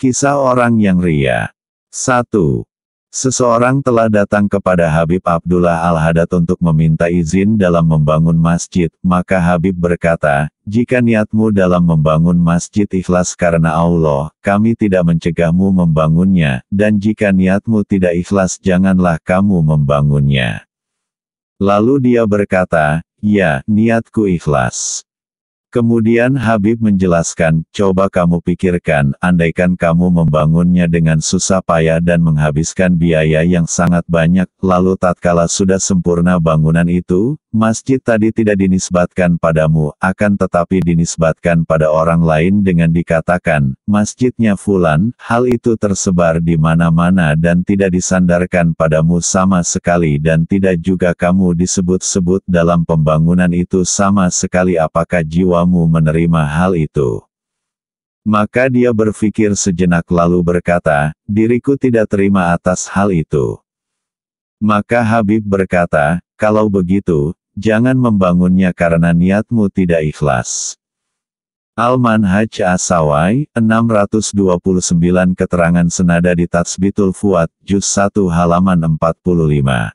Kisah orang yang ria. 1. Seseorang telah datang kepada Habib Abdullah Al-Haddad untuk meminta izin dalam membangun masjid, maka Habib berkata, "Jika niatmu dalam membangun masjid ikhlas karena Allah, kami tidak mencegahmu membangunnya, dan jika niatmu tidak ikhlas janganlah kamu membangunnya." Lalu dia berkata, "Ya, niatku ikhlas." Kemudian Habib menjelaskan, "Coba kamu pikirkan, andaikan kamu membangunnya dengan susah payah dan menghabiskan biaya yang sangat banyak, lalu tatkala sudah sempurna bangunan itu, masjid tadi tidak dinisbatkan padamu, akan tetapi dinisbatkan pada orang lain dengan dikatakan, masjidnya Fulan, hal itu tersebar di mana-mana dan tidak disandarkan padamu sama sekali dan tidak juga kamu disebut-sebut dalam pembangunan itu sama sekali, apakah jiwamu menerima hal itu?" Maka dia berpikir sejenak lalu berkata, "Diriku tidak terima atas hal itu." Maka Habib berkata, "Kalau begitu, jangan membangunnya karena niatmu tidak ikhlas." Al-Manhaj As-Sawai, 629 keterangan senada di Tatsbitul Fuad, Juz 1 halaman 45.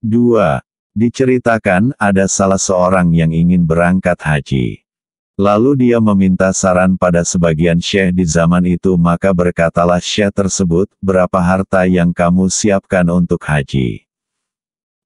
2. Diceritakan, ada salah seorang yang ingin berangkat haji. Lalu dia meminta saran pada sebagian syekh di zaman itu, maka berkatalah syekh tersebut, "Berapa harta yang kamu siapkan untuk haji?"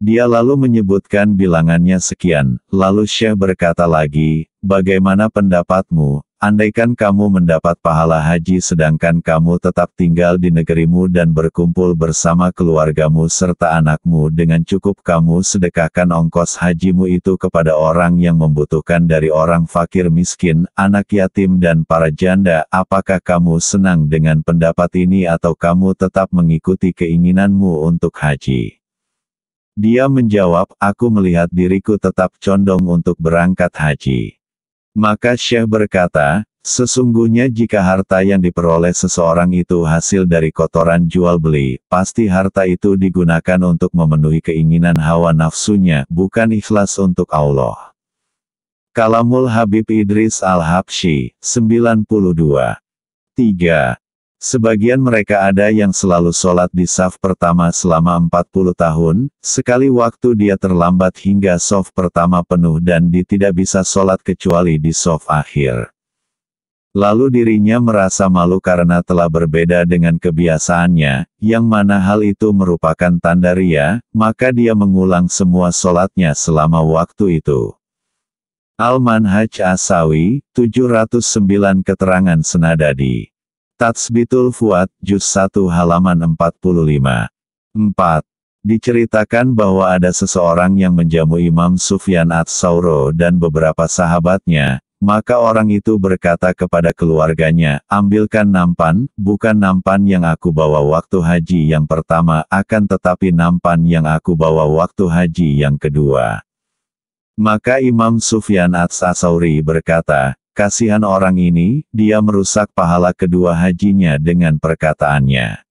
Dia lalu menyebutkan bilangannya sekian, lalu syekh berkata lagi, "Bagaimana pendapatmu, andaikan kamu mendapat pahala haji sedangkan kamu tetap tinggal di negerimu dan berkumpul bersama keluargamu serta anakmu dengan cukup kamu sedekahkan ongkos hajimu itu kepada orang yang membutuhkan dari orang fakir miskin, anak yatim dan para janda, apakah kamu senang dengan pendapat ini atau kamu tetap mengikuti keinginanmu untuk haji?" Dia menjawab, "Aku melihat diriku tetap condong untuk berangkat haji." Maka syekh berkata, "Sesungguhnya jika harta yang diperoleh seseorang itu hasil dari kotoran jual beli, pasti harta itu digunakan untuk memenuhi keinginan hawa nafsunya, bukan ikhlas untuk Allah." Kalamul Habib Idris Al-Habsyi, 92. 3. Sebagian mereka ada yang selalu sholat di saf pertama selama 40 tahun, sekali waktu dia terlambat hingga shaf pertama penuh dan dia tidak bisa sholat kecuali di shaf akhir. Lalu dirinya merasa malu karena telah berbeda dengan kebiasaannya, yang mana hal itu merupakan tanda ria, maka dia mengulang semua sholatnya selama waktu itu. Al-Manhaj As-Sawi, 709 keterangan senada di Tatsbitul Fuad, Juz 1 halaman 45. 4. Diceritakan bahwa ada seseorang yang menjamu Imam Sufyan Ats-Tsauri dan beberapa sahabatnya, maka orang itu berkata kepada keluarganya, "Ambilkan nampan, bukan nampan yang aku bawa waktu haji yang pertama, akan tetapi nampan yang aku bawa waktu haji yang kedua." Maka Imam Sufyan Ats-Tsauri berkata, "Kasihan orang ini, dia merusak pahala kedua hajinya dengan perkataannya."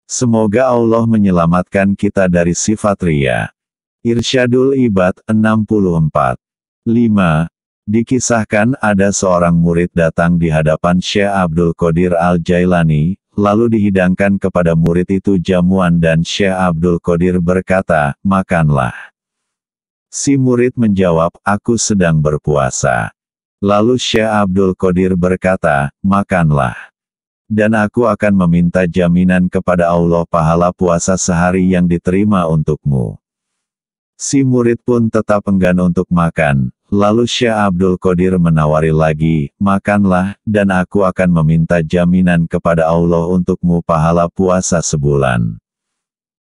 Semoga Allah menyelamatkan kita dari sifat ria. Irsyadul Ibad, 64. 5. Dikisahkan ada seorang murid datang di hadapan Syekh Abdul Qadir Al-Jailani, lalu dihidangkan kepada murid itu jamuan dan Syekh Abdul Qadir berkata, "Makanlah." Si murid menjawab, "Aku sedang berpuasa." Lalu Syekh Abdul Qadir berkata, "Makanlah. Dan aku akan meminta jaminan kepada Allah pahala puasa sehari yang diterima untukmu." Si murid pun tetap enggan untuk makan, lalu Syekh Abdul Qadir menawari lagi, "Makanlah, dan aku akan meminta jaminan kepada Allah untukmu pahala puasa sebulan."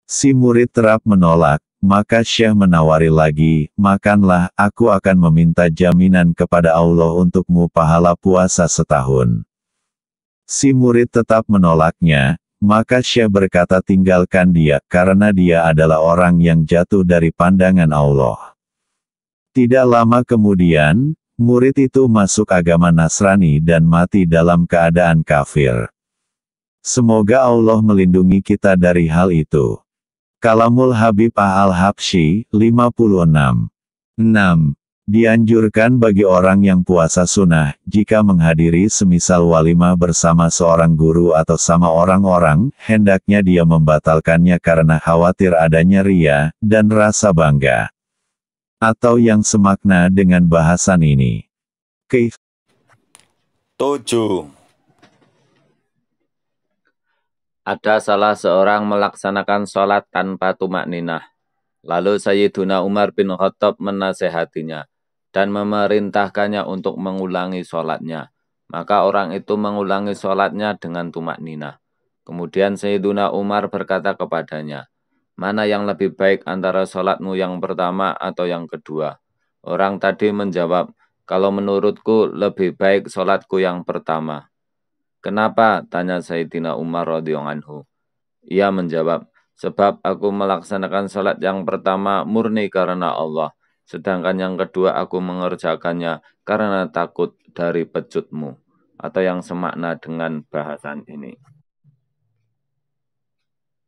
Si murid terap menolak. Maka Syekh menawari lagi, "Makanlah, aku akan meminta jaminan kepada Allah untukmu pahala puasa setahun." Si murid tetap menolaknya, maka Syekh berkata, "Tinggalkan dia, karena dia adalah orang yang jatuh dari pandangan Allah." Tidak lama kemudian, murid itu masuk agama Nasrani dan mati dalam keadaan kafir. Semoga Allah melindungi kita dari hal itu. Kalamul Habib Al-Habsyi, 56. 6. Dianjurkan bagi orang yang puasa sunnah, jika menghadiri semisal walimah bersama seorang guru atau sama orang-orang, hendaknya dia membatalkannya karena khawatir adanya ria, dan rasa bangga. Atau yang semakna dengan bahasan ini. 7. Ada salah seorang melaksanakan sholat tanpa tumakninah. Lalu Sayyiduna Umar bin Khattab menasehatinya dan memerintahkannya untuk mengulangi sholatnya. Maka orang itu mengulangi sholatnya dengan tumakninah. Kemudian Sayyiduna Umar berkata kepadanya, "Mana yang lebih baik antara sholatmu yang pertama atau yang kedua?" Orang tadi menjawab, "Kalau menurutku lebih baik sholatku yang pertama." "Kenapa?" tanya Sayyidina Umar radhiyallahu anhu. Ia menjawab, "Sebab aku melaksanakan sholat yang pertama murni karena Allah. Sedangkan yang kedua aku mengerjakannya karena takut dari pecutmu." Atau yang semakna dengan bahasan ini.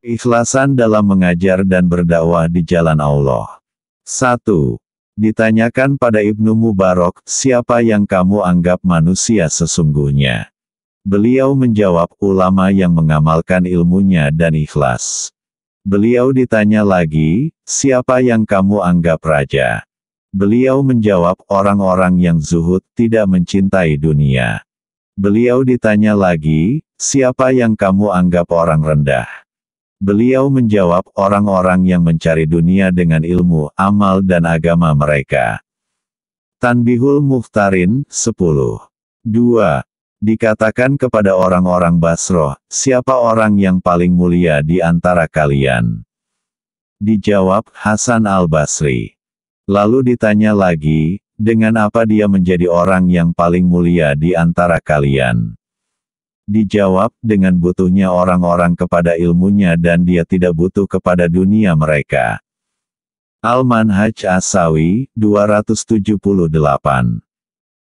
Keikhlasan dalam mengajar dan berdakwah di jalan Allah. 1. Ditanyakan pada Ibnu Mubarak, siapa yang kamu anggap manusia sesungguhnya? Beliau menjawab, ulama yang mengamalkan ilmunya dan ikhlas. Beliau ditanya lagi, siapa yang kamu anggap raja? Beliau menjawab, orang-orang yang zuhud, tidak mencintai dunia. Beliau ditanya lagi, siapa yang kamu anggap orang rendah? Beliau menjawab, orang-orang yang mencari dunia dengan ilmu, amal dan agama mereka. Tanbihul Mukhtarin, 10. 2. Dikatakan kepada orang-orang Basroh, siapa orang yang paling mulia di antara kalian? Dijawab, Hasan al-Basri. Lalu ditanya lagi, dengan apa dia menjadi orang yang paling mulia di antara kalian? Dijawab, dengan butuhnya orang-orang kepada ilmunya dan dia tidak butuh kepada dunia mereka. Al-Manhaj As-Sawi, 278.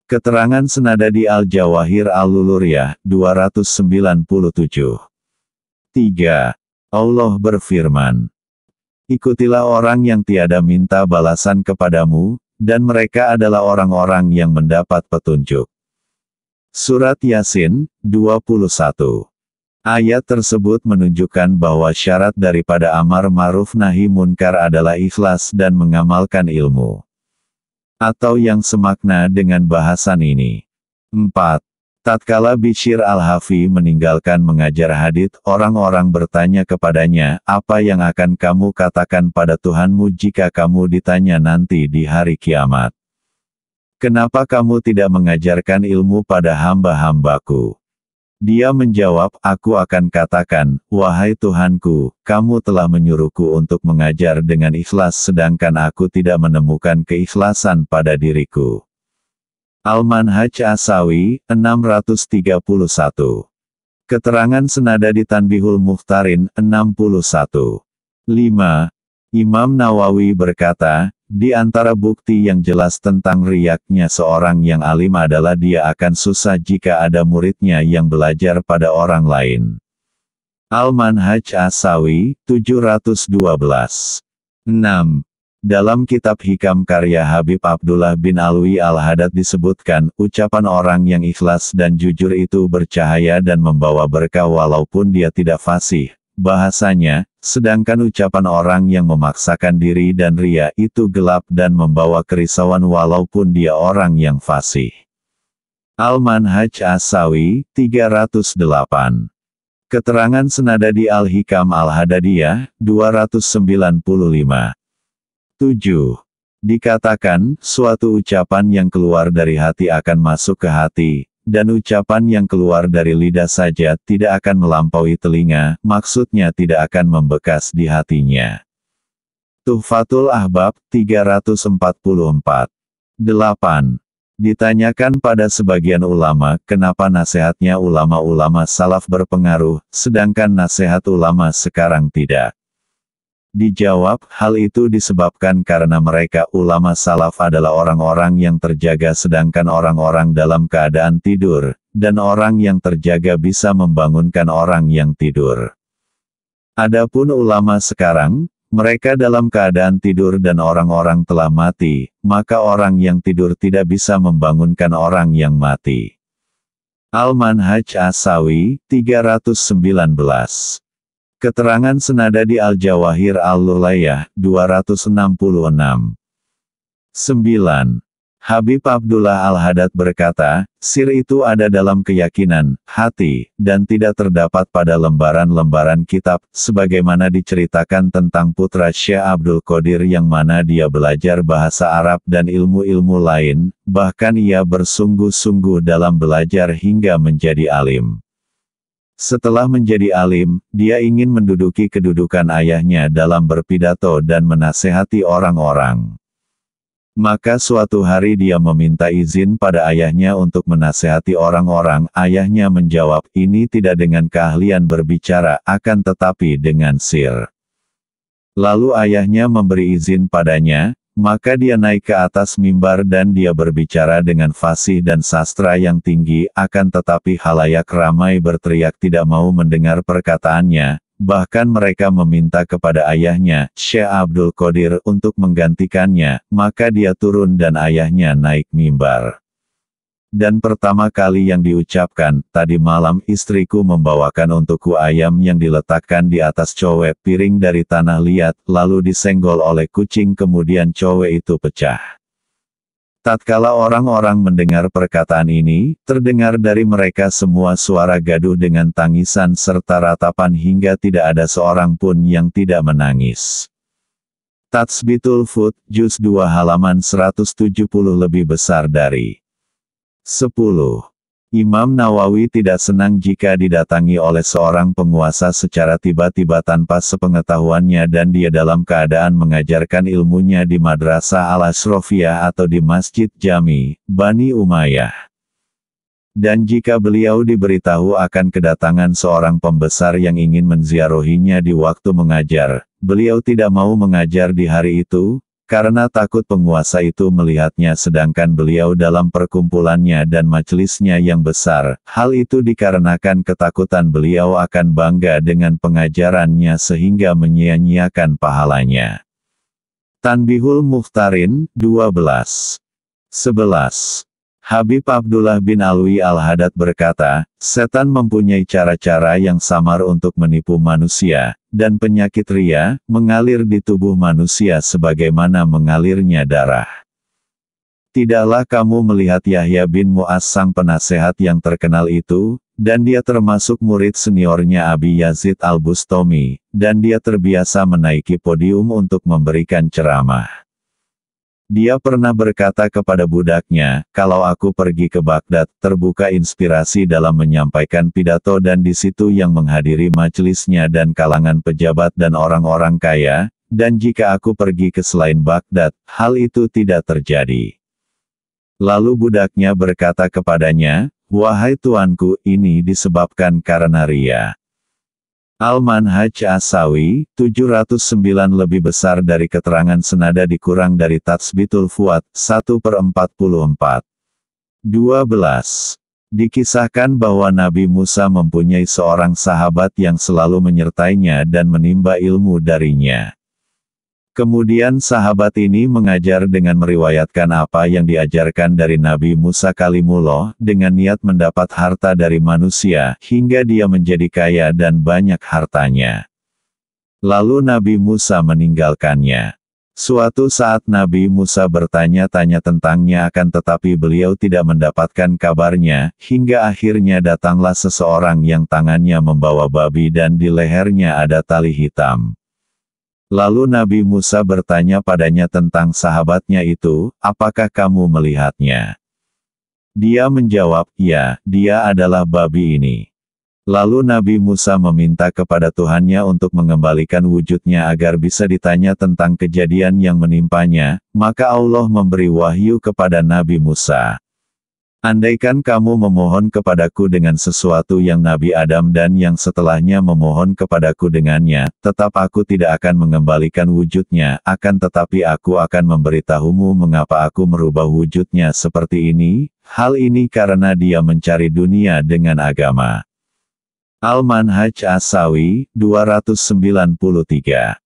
Keterangan senada di Al-Jawahir Al-Luluriyah, 297. 3. Allah berfirman, ikutilah orang yang tiada minta balasan kepadamu, dan mereka adalah orang-orang yang mendapat petunjuk. Surat Yasin, 21. Ayat tersebut menunjukkan bahwa syarat daripada amar ma'ruf nahi munkar adalah ikhlas dan mengamalkan ilmu. Atau yang semakna dengan bahasan ini. 4. Tatkala Bishr al-Hafi meninggalkan mengajar hadits, orang-orang bertanya kepadanya, apa yang akan kamu katakan pada Tuhanmu jika kamu ditanya nanti di hari kiamat? Kenapa kamu tidak mengajarkan ilmu pada hamba-hambaku? Dia menjawab, aku akan katakan, wahai Tuhanku, kamu telah menyuruhku untuk mengajar dengan ikhlas sedangkan aku tidak menemukan keikhlasan pada diriku. Al-Manhaj As-Sawi, 631. Keterangan senada di Tanbihul Mukhtarin, 61. 5. Imam Nawawi berkata, di antara bukti yang jelas tentang riyaknya seorang yang alim adalah dia akan susah jika ada muridnya yang belajar pada orang lain. Al-Manhaj As-Sawi, 712. 6. Dalam kitab Hikam karya Habib Abdullah bin Alwi Al-Haddad disebutkan, ucapan orang yang ikhlas dan jujur itu bercahaya dan membawa berkah walaupun dia tidak fasih. Bahasanya, sedangkan ucapan orang yang memaksakan diri dan ria itu gelap dan membawa kerisauan walaupun dia orang yang fasih. Al-Manhaj As-Sawi, 308. Keterangan senada di Al-Hikam Al-Hadadiyah, 295. 7. Dikatakan, suatu ucapan yang keluar dari hati akan masuk ke hati, dan ucapan yang keluar dari lidah saja tidak akan melampaui telinga, maksudnya tidak akan membekas di hatinya. Tuhfatul Ahbab, 344. 8. Ditanyakan pada sebagian ulama, kenapa nasihatnya ulama-ulama salaf berpengaruh, sedangkan nasihat ulama sekarang tidak. Dijawab, hal itu disebabkan karena mereka ulama salaf adalah orang-orang yang terjaga sedangkan orang-orang dalam keadaan tidur, dan orang yang terjaga bisa membangunkan orang yang tidur. Adapun ulama sekarang, mereka dalam keadaan tidur dan orang-orang telah mati, maka orang yang tidur tidak bisa membangunkan orang yang mati. Al-Manhaj As-Sawi, 319. Keterangan senada di Al-Jawahir Al-Lulayah, 266. 9. Habib Abdullah Al-Haddad berkata, sir itu ada dalam keyakinan, hati, dan tidak terdapat pada lembaran-lembaran kitab, sebagaimana diceritakan tentang putra Syekh Abdul Qadir yang mana dia belajar bahasa Arab dan ilmu-ilmu lain, bahkan ia bersungguh-sungguh dalam belajar hingga menjadi alim. Setelah menjadi alim, dia ingin menduduki kedudukan ayahnya dalam berpidato dan menasehati orang-orang. Maka suatu hari dia meminta izin pada ayahnya untuk menasehati orang-orang. Ayahnya menjawab, ini tidak dengan keahlian berbicara, akan tetapi dengan sir. Lalu ayahnya memberi izin padanya, maka dia naik ke atas mimbar dan dia berbicara dengan fasih dan sastra yang tinggi, akan tetapi halayak ramai berteriak tidak mau mendengar perkataannya. Bahkan mereka meminta kepada ayahnya, Syekh Abdul Qadir, untuk menggantikannya, maka dia turun dan ayahnya naik mimbar. Dan pertama kali yang diucapkan, tadi malam istriku membawakan untukku ayam yang diletakkan di atas cowek piring dari tanah liat, lalu disenggol oleh kucing kemudian cowek itu pecah. Tatkala orang-orang mendengar perkataan ini, terdengar dari mereka semua suara gaduh dengan tangisan serta ratapan hingga tidak ada seorang pun yang tidak menangis. Tatsbitul Fut, Juz 2 halaman 170 lebih besar dari 10. Imam Nawawi tidak senang jika didatangi oleh seorang penguasa secara tiba-tiba tanpa sepengetahuannya dan dia dalam keadaan mengajarkan ilmunya di Madrasah Al-Ashrafiyah atau di Masjid Jami, Bani Umayyah. Dan jika beliau diberitahu akan kedatangan seorang pembesar yang ingin menziarahinya di waktu mengajar, beliau tidak mau mengajar di hari itu, karena takut penguasa itu melihatnya sedangkan beliau dalam perkumpulannya dan majelisnya yang besar. Hal itu dikarenakan ketakutan beliau akan bangga dengan pengajarannya sehingga menyia-nyiakan pahalanya. Tanbihul Mukhtarin, 12. 11. Habib Abdullah bin Alwi Al-Haddad berkata, setan mempunyai cara-cara yang samar untuk menipu manusia, dan penyakit ria, mengalir di tubuh manusia sebagaimana mengalirnya darah. Tidaklah kamu melihat Yahya bin Mu'az sang penasehat yang terkenal itu, dan dia termasuk murid seniornya Abi Yazid Al-Bustami, dan dia terbiasa menaiki podium untuk memberikan ceramah. Dia pernah berkata kepada budaknya, kalau aku pergi ke Baghdad, terbuka inspirasi dalam menyampaikan pidato dan di situ yang menghadiri majelisnya dan kalangan pejabat dan orang-orang kaya, dan jika aku pergi ke selain Baghdad, hal itu tidak terjadi. Lalu budaknya berkata kepadanya, wahai tuanku, ini disebabkan karena ria. Al-Manhaj As-Sawi, 709 lebih besar dari keterangan senada dikurang dari Tatsbitul Fuad, 1/44. 12. Dikisahkan bahwa Nabi Musa mempunyai seorang sahabat yang selalu menyertainya dan menimba ilmu darinya. Kemudian sahabat ini mengajar dengan meriwayatkan apa yang diajarkan dari Nabi Musa Kalimullah, dengan niat mendapat harta dari manusia, hingga dia menjadi kaya dan banyak hartanya. Lalu Nabi Musa meninggalkannya. Suatu saat Nabi Musa bertanya-tanya tentangnya akan tetapi beliau tidak mendapatkan kabarnya, hingga akhirnya datanglah seseorang yang tangannya membawa babi dan di lehernya ada tali hitam. Lalu Nabi Musa bertanya padanya tentang sahabatnya itu, apakah kamu melihatnya? Dia menjawab, ya, dia adalah babi ini. Lalu Nabi Musa meminta kepada Tuhannya untuk mengembalikan wujudnya agar bisa ditanya tentang kejadian yang menimpanya, maka Allah memberi wahyu kepada Nabi Musa. Andaikan kamu memohon kepadaku dengan sesuatu yang Nabi Adam dan yang setelahnya memohon kepadaku dengannya, tetap aku tidak akan mengembalikan wujudnya, akan tetapi aku akan memberitahumu mengapa aku merubah wujudnya seperti ini, hal ini karena dia mencari dunia dengan agama. Al-Manhaj As-Sawi, 293.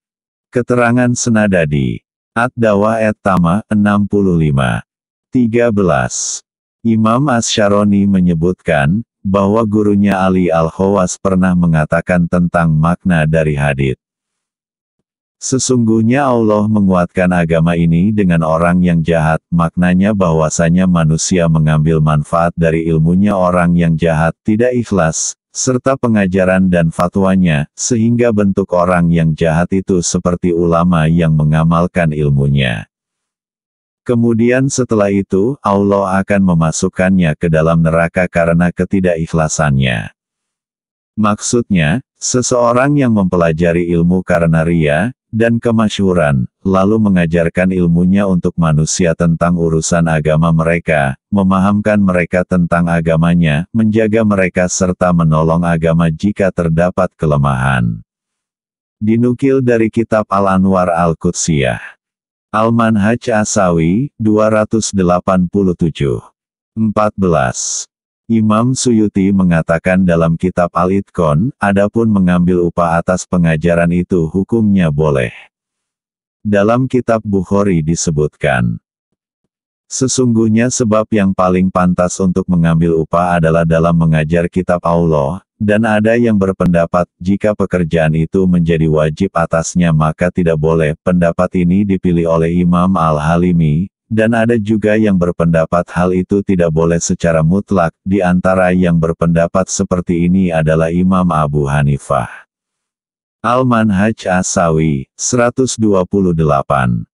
Keterangan Senadadi. Ad-Dawa et Tama 65. 13. Imam Asy-Syaroni menyebutkan, bahwa gurunya Ali Al-Khawas pernah mengatakan tentang makna dari hadits. Sesungguhnya Allah menguatkan agama ini dengan orang yang jahat, maknanya bahwasanya manusia mengambil manfaat dari ilmunya orang yang jahat tidak ikhlas, serta pengajaran dan fatwanya, sehingga bentuk orang yang jahat itu seperti ulama yang mengamalkan ilmunya. Kemudian setelah itu, Allah akan memasukkannya ke dalam neraka karena ketidakikhlasannya. Maksudnya, seseorang yang mempelajari ilmu karena ria dan kemasyhuran, lalu mengajarkan ilmunya untuk manusia tentang urusan agama mereka, memahamkan mereka tentang agamanya, menjaga mereka serta menolong agama jika terdapat kelemahan. Dinukil dari kitab Al-Anwar Al-Qudsiyah. Al-Manhaj Asawi, 287. 14. Imam Suyuti mengatakan dalam kitab Al-Itqan, adapun mengambil upah atas pengajaran itu hukumnya boleh. Dalam kitab Bukhari disebutkan, sesungguhnya sebab yang paling pantas untuk mengambil upah adalah dalam mengajar kitab Allah, dan ada yang berpendapat, jika pekerjaan itu menjadi wajib atasnya maka tidak boleh. Pendapat ini dipilih oleh Imam Al-Halimi, dan ada juga yang berpendapat hal itu tidak boleh secara mutlak. Di antara yang berpendapat seperti ini adalah Imam Abu Hanifah. Al-Manhaj Asawi, 128.